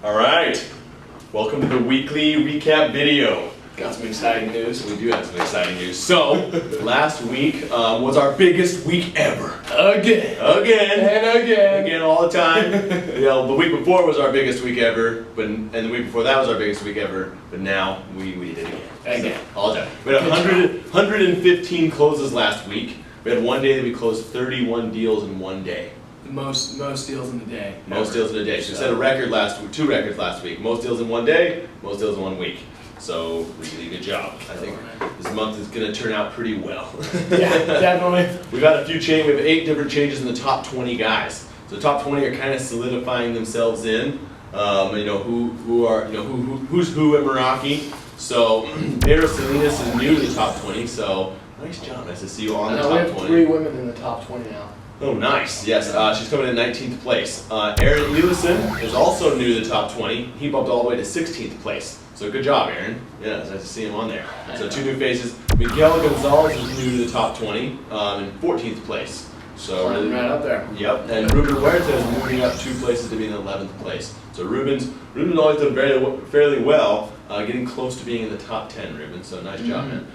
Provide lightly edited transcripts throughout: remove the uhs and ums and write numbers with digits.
All right, welcome to the weekly recap video. Got some exciting news. We do have some exciting news. So, last week was our biggest week ever. Again. Again all the time. The week before was our biggest week ever, and the week before that was our biggest week ever, but now we did it again. So, all the time. We had 115 closes last week. We had one day that we closed 31 deals in one day. Most deals in a day. Most deals in a day. So we set a record last week, 2 records last week. Most deals in one day, most deals in 1 week. So, really good job. I think this month is going to turn out pretty well. Yeah, definitely. We've had a few changes. We have 8 different changes in the top 20 guys. So the top 20 are kind of solidifying themselves in. Who's who at Meraki. So, Vera Salinas is new to the top 20. So, nice job. Nice to see you on the top 20. We have 3 women in the top 20 now. Oh, nice. Yes, she's coming in 19th place. Aaron Elison is also new to the top 20. He bumped all the way to 16th place. So good job, Aaron. Yeah, it's nice to see him on there. So 2 new faces. Miguel Gonzalez is new to the top 20 in 14th place. So really, right up there. Yep. And Ruben Huerta is moving up 2 places to be in 11th place. So Ruben's always done fairly well, getting close to being in the top 10. Ruben, so nice job, man.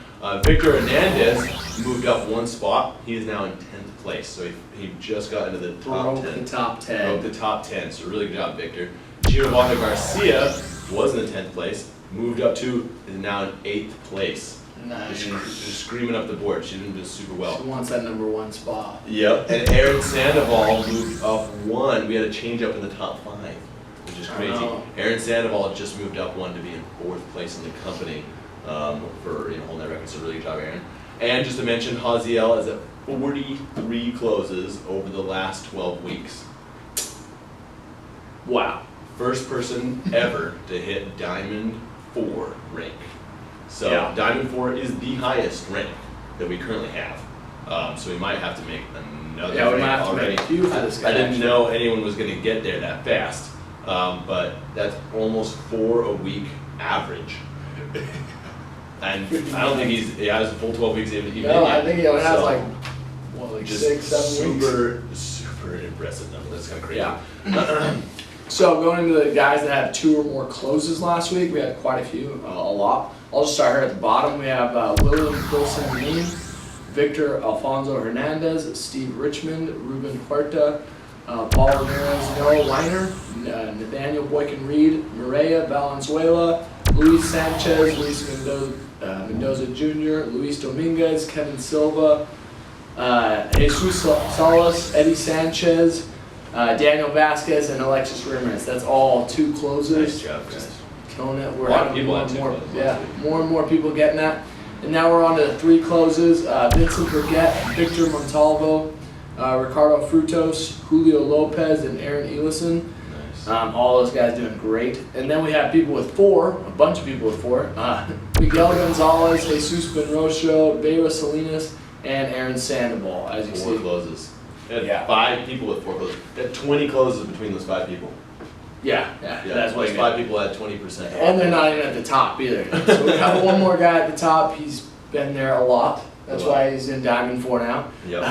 Victor Hernandez moved up 1 spot. He is now in 10th place. So he just got into the top 10. Broke the top 10. Broke the top 10. So really good job, Victor. Giovanna Garcia was in the 10th place, moved up to, is now in 8th place. Nice. Just screaming up the board. She did super well. She wants that number 1 spot. Yep. And Aaron Sandoval moved up 1. We had a change up in the top 5, which is crazy. Aaron Sandoval just moved up 1 to be in 4th place in the company for holding that record. So really good job, Aaron. And just to mention, Haziel is at 43 closes over the last 12 weeks. Wow. First person ever to hit Diamond 4 rank. So yeah. Diamond 4 is the highest rank that we currently have. So we might have to make another rank already. I didn't know anyone was going to get there that fast. But that's almost 4 a week average. And I don't think he has a full 12 weeks even. No, I think he only has like 6, 7 weeks. Super impressive number. That's kind of crazy. Yeah. So going into the guys that had 2 or more closes last week, we had quite a few, a lot. I'll just start here at the bottom. We have William Wilson-Mean, Victor Alfonso Hernandez, Steve Richmond, Ruben Huerta, Paul Ramirez, Noah Weiner, Nathaniel Boykin-Reed, Mireya Valenzuela, Luis Sanchez, Luis Mendoza Jr., Luis Dominguez, Kevin Silva, Jesus Salas, Eddie Sanchez, Daniel Vasquez, and Alexis Ramirez. That's all 2 closes. Nice job, guys. Killing it. We're having more and more people getting that. And now we're on to 3 closes. Vincent Burgett, Victor Montalvo, Ricardo Frutos, Julio Lopez, and Aaron Elison. Nice. All those guys doing great. And then we have people with 4, a bunch of people with 4. Miguel Gonzalez, Jesus Benrocho, Vera Salinas, and Aaron Sandoval, as you see. 4 closes. Yeah. 5 people with 4 closes. We had 20 closes between those 5 people. Yeah, that's what 5 people had 20%. And they're not even at the top either. So we have 1 more guy at the top. He's been there a lot. That's why he's in Diamond 4 now. Yep.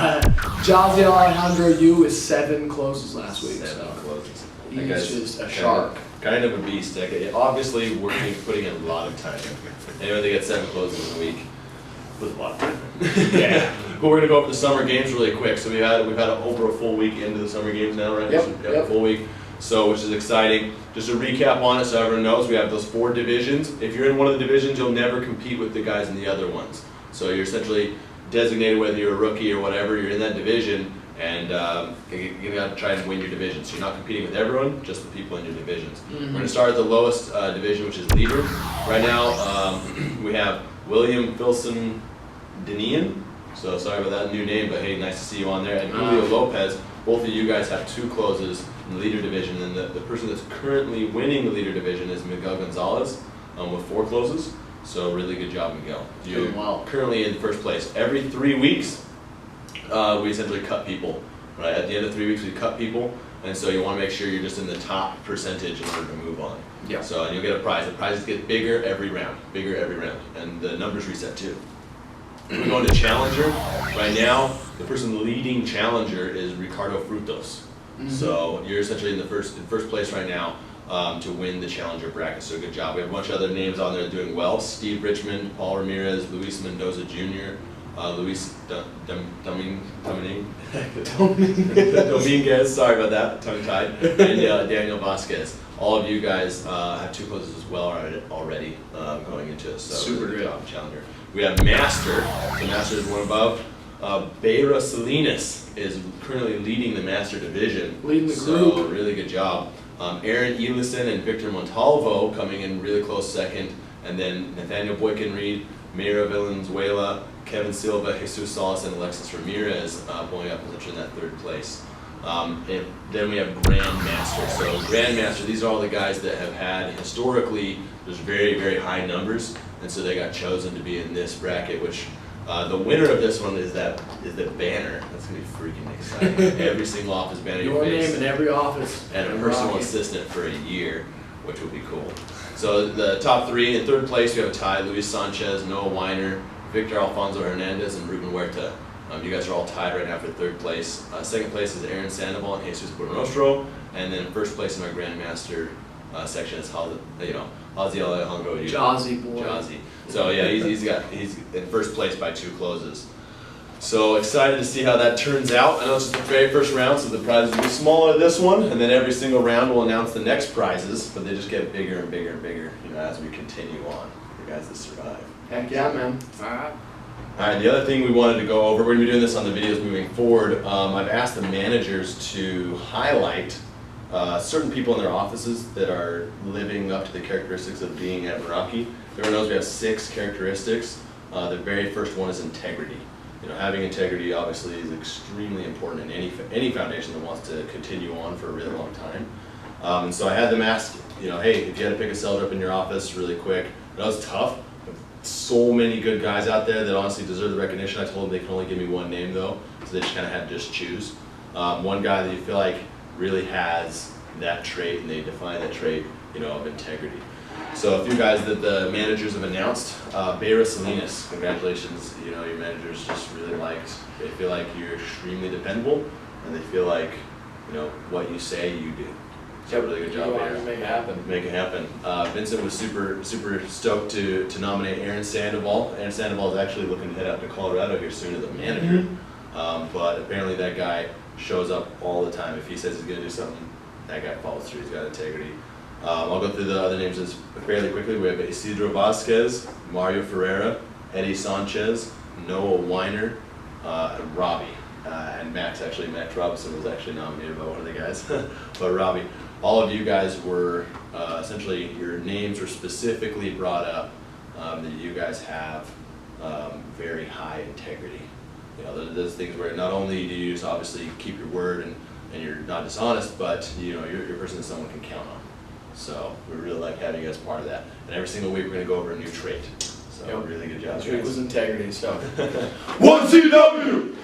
Jaziel Alejandro Yu with 7 closes last week. 7 closes. He's just a shark. Kind of a beast. Obviously, putting in a lot of time. Anyway, they get 7 closes in a week. With a lot of time. Yeah. But we're gonna go over the Summer Games really quick. So we've had over a full week into the Summer Games now, right? Yep. A full week. So, which is exciting. Just a recap on it so everyone knows, we have those 4 divisions. If you're in one of the divisions, you'll never compete with the guys in the other ones. So you're essentially designated, whether you're a rookie or whatever, you're in that division, and you gotta try and win your division. So you're not competing with everyone, just the people in your divisions. We're gonna start at the lowest division, which is leader. Right now, we have William Filson Denian. So sorry about that new name, but hey, nice to see you on there. And Julio Lopez. Both of you guys have 2 closes in the leader division, and the person that's currently winning the leader division is Miguel Gonzalez with 4 closes. So really good job, Miguel. You're currently in 1st place. Every 3 weeks, we essentially cut people. Right at the end of 3 weeks, we cut people, and so you want to make sure you're just in the top percentage in order to move on. Yeah. So and you'll get a prize. The prizes get bigger every round, and the numbers reset too. We're going to Challenger. Right now, the person leading Challenger is Ricardo Frutos. So you're essentially in first place right now. to win the challenger bracket. So good job. We have a bunch of other names on there doing well. Steve Richmond, Paul Ramirez, Luis Mendoza Jr., Luis Dominguez, sorry about that, tongue-tied, and Daniel Vasquez. All of you guys have 2 closes as well already going into it, so super really good job, challenger. We have Master, so Master is one above. Beira Salinas is currently leading the Master division. Leading the so group. Really good job. Aaron Elison and Victor Montalvo coming in really close second, and then Nathaniel Boykin-Reed, Mayra Valenzuela, Kevin Silva, Jesus Salas, and Alexis Ramirez pulling up position in that 3rd place. And then we have Grandmaster. So Grandmaster, these are all the guys that have had historically there's very, very high numbers, and so they got chosen to be in this bracket, which the winner of this one is the banner. That's gonna be freaking exciting. Every single office banner you Your face. name in every office. And a personal assistant for a year, which would be cool. So the top 3, in 3rd place we have a tie, Luis Sanchez, Noah Weiner, Victor Alfonso Hernandez, and Ruben Huerta. You guys are all tied right now for 3rd place. 2nd place is Aaron Sandoval and Jesus Buenrostro, and then 1st place in our Grandmaster section is Ozzy Alejandro. Jazzy boy. Jazzy. So yeah, he's in 1st place by 2 closes. So excited to see how that turns out. I know it's just the very first round, so the prizes will be smaller this one, and then every single round we'll announce the next prizes, but they just get bigger and bigger and bigger, as we continue on. The guys that survive. Heck yeah, man. Alright. Alright, the other thing we wanted to go over, we're going to be doing this on the videos moving forward. I've asked the managers to highlight certain people in their offices that are living up to the characteristics of being at Meraki. Everyone knows we have 6 characteristics. The very first one is integrity. Having integrity obviously is extremely important in any foundation that wants to continue on for a really long time. And so I had them ask, hey, if you had to pick a sales rep in your office really quick, that was tough. So many good guys out there that honestly deserve the recognition. I told them they can only give me one name though, so they just kind of had to just choose. One guy that you feel like really has that trait, and they define that trait, of integrity. So a few guys that the managers have announced, Beira Salinas, congratulations. Your managers just really they feel like you're extremely dependable, and they feel like, what you say you do. So really good job, Beira. Make it happen. Make it happen. Vincent was super stoked to nominate Aaron Sandoval. Aaron Sandoval is actually looking to head out to Colorado here soon as a manager, but apparently that guy shows up all the time. If he says he's going to do something, that guy follows through. He's got integrity. I'll go through the other names fairly quickly. We have Isidro Vasquez, Mario Ferreira, Eddie Sanchez, Noah Weiner, and Robbie. And Max Robinson was actually nominated by one of the guys, but Robbie. All of you guys were, essentially, your names were specifically brought up that you guys have very high integrity. Those things where not only do you just obviously keep your word and you're not dishonest, but you're a person that someone can count on. So we really like having you as part of that. And every single week we're going to go over a new trait. So really good job. This week was integrity, so. 1CW!